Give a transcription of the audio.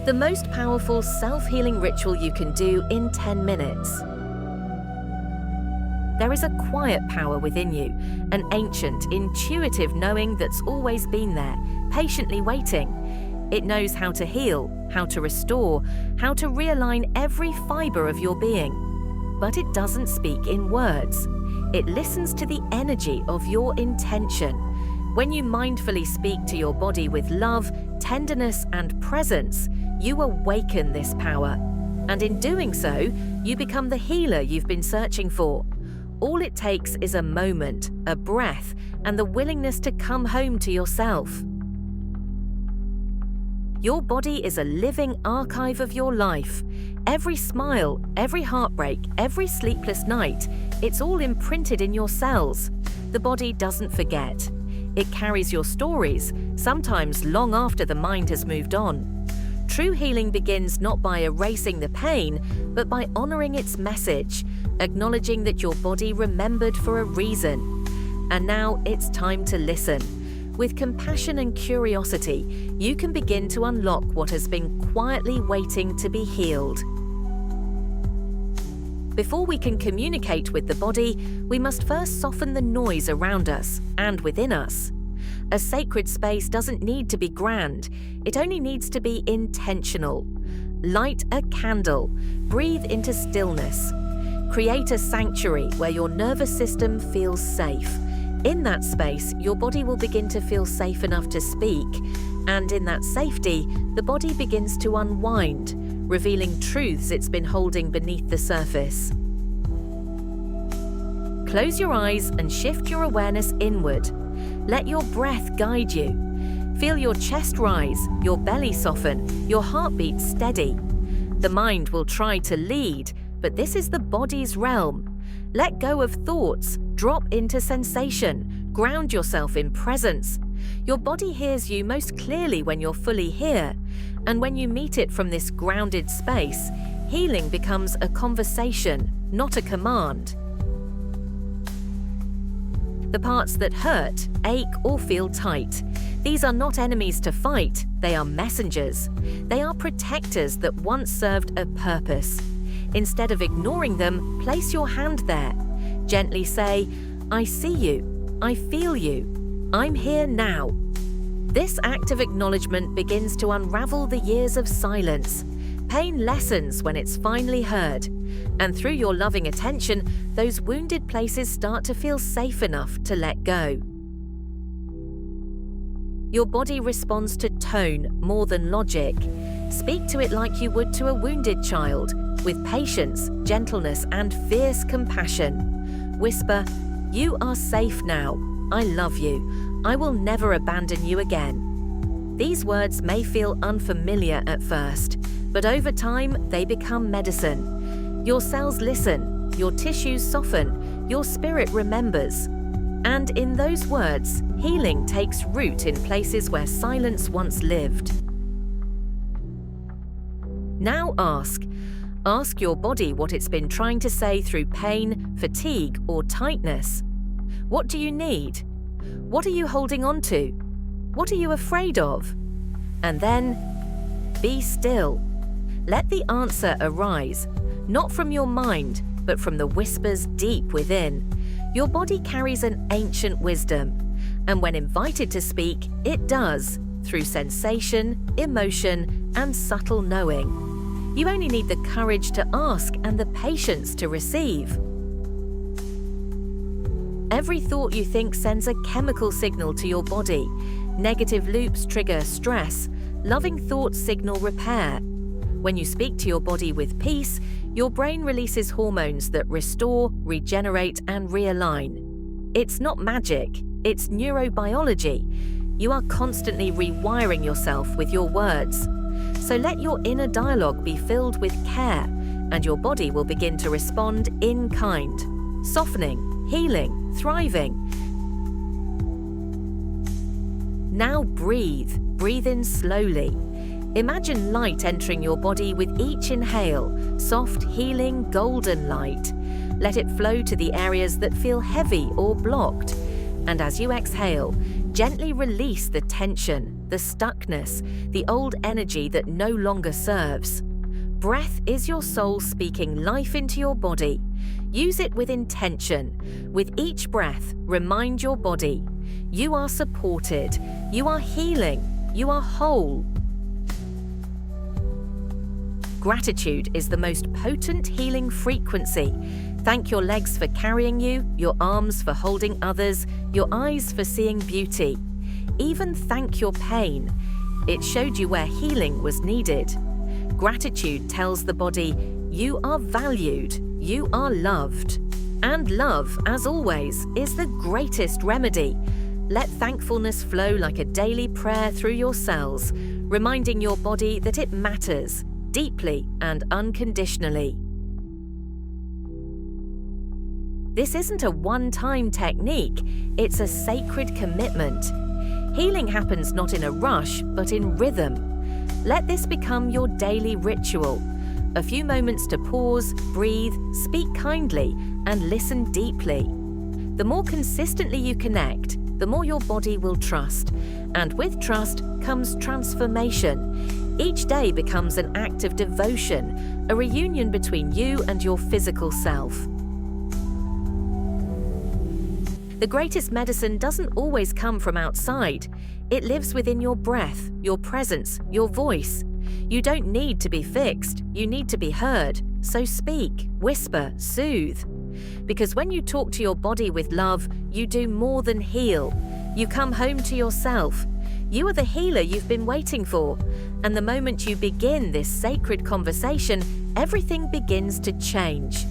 the most powerful self-healing ritual you can do in 10 minutes. There is a quiet power within you, an ancient, intuitive knowing that's always been there, patiently waiting. It knows how to heal, how to restore, how to realign every fiber of your being. But it doesn't speak in words. It listens to the energy of your intention. When you mindfully speak to your body with love, tenderness, and presence, you awaken this power. And in doing so, you become the healer you've been searching for. All it takes is a moment, a breath, and the willingness to come home to yourself. Your body is a living archive of your life. Every smile, every heartbreak, every sleepless night, it's all imprinted in your cells. The body doesn't forget. It carries your stories, sometimes long after the mind has moved on. True healing begins not by erasing the pain, but by honoring its message, acknowledging that your body remembered for a reason. And now it's time to listen. With compassion and curiosity, you can begin to unlock what has been quietly waiting to be healed. Before we can communicate with the body, we must first soften the noise around us and within us. A sacred space doesn't need to be grand, it only needs to be intentional. Light a candle, breathe into stillness. Create a sanctuary where your nervous system feels safe. In that space, your body will begin to feel safe enough to speak, and in that safety, the body begins to unwind, revealing truths it's been holding beneath the surface. Close your eyes and shift your awareness inward. Let your breath guide you. Feel your chest rise, your belly soften, your heartbeat steady. The mind will try to lead, but this is the body's realm. Let go of thoughts, drop into sensation, ground yourself in presence. Your body hears you most clearly when you're fully here, and when you meet it from this grounded space, healing becomes a conversation, not a command. The parts that hurt, ache, or feel tight. These are not enemies to fight, they are messengers. They are protectors that once served a purpose. Instead of ignoring them, place your hand there. Gently say, I see you, I feel you, I'm here now. This act of acknowledgement begins to unravel the years of silence. Pain lessens when it's finally heard. And through your loving attention, those wounded places start to feel safe enough to let go. Your body responds to tone more than logic. Speak to it like you would to a wounded child, with patience, gentleness, and fierce compassion. Whisper, you are safe now. I love you. I will never abandon you again. These words may feel unfamiliar at first, but over time they become medicine. Your cells listen, your tissues soften, your spirit remembers. And in those words, healing takes root in places where silence once lived. Now ask your body what it's been trying to say through pain, fatigue, or tightness. What do you need? What are you holding on to? What are you afraid of? And then, be still. Let the answer arise, not from your mind, but from the whispers deep within. Your body carries an ancient wisdom, and when invited to speak, it does, through sensation, emotion, and subtle knowing. You only need the courage to ask and the patience to receive. Every thought you think sends a chemical signal to your body. Negative loops trigger stress. Loving thoughts signal repair. When you speak to your body with peace, your brain releases hormones that restore, regenerate, and realign. It's not magic, it's neurobiology. You are constantly rewiring yourself with your words. So let your inner dialogue be filled with care, and your body will begin to respond in kind, softening, healing, thriving. Now breathe in slowly. Imagine light entering your body with each inhale, soft, healing, golden light. Let it flow to the areas that feel heavy or blocked. And as you exhale, Gently release the tension, the stuckness, the old energy that no longer serves. Breath is your soul speaking life into your body. Use it with intention. With each breath, remind your body, you are supported, you are healing, you are whole. Gratitude is the most potent healing frequency. Thank your legs for carrying you, your arms for holding others, your eyes for seeing beauty. Even thank your pain. It showed you where healing was needed. Gratitude tells the body, you are valued, you are loved. And love, as always, is the greatest remedy. Let thankfulness flow like a daily prayer through your cells, reminding your body that it matters, deeply and unconditionally. This isn't a one-time technique, it's a sacred commitment. Healing happens not in a rush, but in rhythm. Let this become your daily ritual. A few moments to pause, breathe, speak kindly, and listen deeply. The more consistently you connect, the more your body will trust. And with trust comes transformation. Each day becomes an act of devotion, a reunion between you and your physical self. The greatest medicine doesn't always come from outside. It lives within your breath, your presence, your voice. You don't need to be fixed, you need to be heard. So speak, whisper, soothe. Because when you talk to your body with love, you do more than heal. You come home to yourself. You are the healer you've been waiting for. And the moment you begin this sacred conversation, everything begins to change.